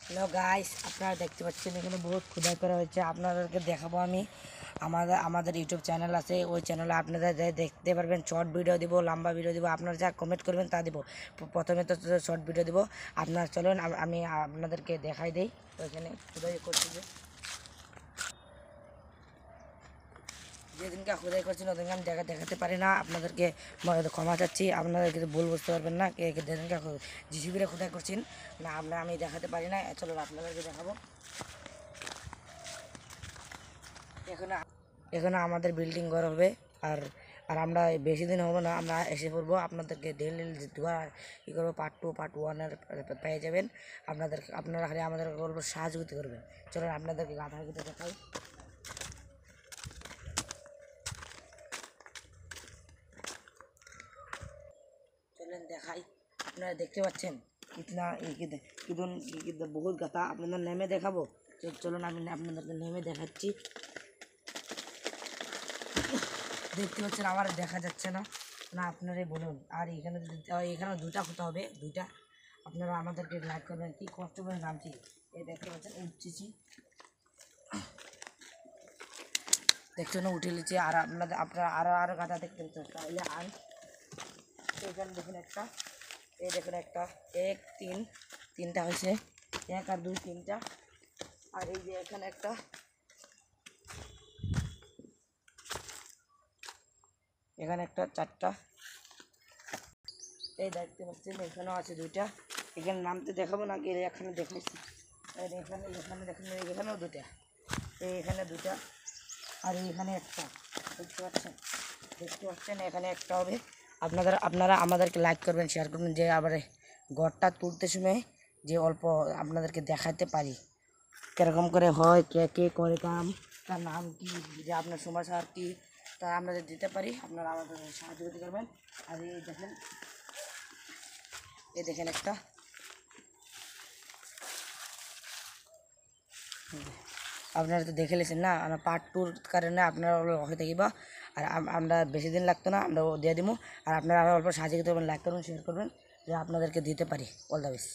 Hello guys, আপনারা দেখতে পাচ্ছেন এখানে বহুত খোদাই করা হয়েছে। আপনাদেরকে দেখাবো আমি। আমাদের ইউটিউব চ্যানেল আছে, ওই চ্যানেলে আপনারা দেখতে পারবেন। শর্ট ভিডিও দিব, লম্বা ভিডিও দিব, আপনারা যা কমেন্ট করবেন তা দিব। প্রথমে তো শর্ট ভিডিও দিব। আপনারা চলুন আমি আপনাদেরকে দেখাই দিই ওইখানে খোদাই করছি। যেদিনকে খোদাই করছেন ওদিনকে আমি দেখাতে পারি না, আপনাদেরকে ক্ষমা চাচ্ছি। আপনারা কিছু ভুল বুঝতে পারবেন না। যেদিনকে জিসিবিরে খোদাই করছেন না, আমি দেখাতে পারি না। চলুন আপনাদেরকে দেখাবো। এখানে আমাদের বিল্ডিং ঘর হবে। আর আর আমরা বেশি দিন হবো না, আমরা এসে পড়বো। আপনাদেরকে ডেলি ই করবো, পার্ট 1 পেয়ে যাবেন। আপনারা খালি আমাদের বলবো সাহায্য করবেন। চলুন আপনাদেরকে গাঁথা দেখাই। চলেন দেখাই। আপনারা দেখতে পাচ্ছেন কিতনা বহুত গাথা। আপনাদের নেমে দেখাবো। চলুন আমি আপনাদেরকে নেমে দেখাচ্ছি। দেখতে পাচ্ছেন আমার দেখা যাচ্ছে না, আপনারাই বলুন। আর এখানে দুটা হতে হবে, দুইটা। আপনারা আমাদেরকে লাইক করবেন। কি কষ্ট করে নামছি, এই দেখতে পাচ্ছেন উঠছি, দেখছেন উঠে নিচ্ছি। আর আপনারা আরো গাদা দেখতে পাচ্ছেন, তাহলে আর এখানে দেখুন একটা, এই দেখুন একটা, 1 3 তিনটা হয়েছে, 1 আর 2 3টা। আর এই যে এখানে একটা, এখানে একটা 4টা। এই দেখতে পাচ্ছেন এখানেও আছে 2টা। এখানে নামতে দেখাবো নাকি এখানে দেখাচ্ছি। এখানেও 2টা, এখানে 2টা। আর এখানে একটা। দেখতে পাচ্ছেন এখানে একটা হবে। আপনারা আমাদেরকে লাইক করবেন, শেয়ার করবেন, যে আবার ঘরটা তুলতে সময় যে অল্প আপনাদেরকে দেখাতে পারি কীরকম করে হয়, কে করে কাম, তার নাম কি, যে আপনার সমস্যা কি, তা আমরা দিতে পারি। আপনারা আমাদের সাহায্য করবেন। আর এই দেখেন একটা, আপনারা তো দেখে নিয়েছেন না। আমরা পার্ট 2 কারণে আপনারা হয়ে থাকিবা। আর আমরা বেশি দিন লাগতো না, আমরা দিয়ে দিব। আর আপনারা অল্প সাহায্য করবেন, লাইক করবেন, শেয়ার করবেন, যে আপনাদেরকে দিতে পারি। All the best.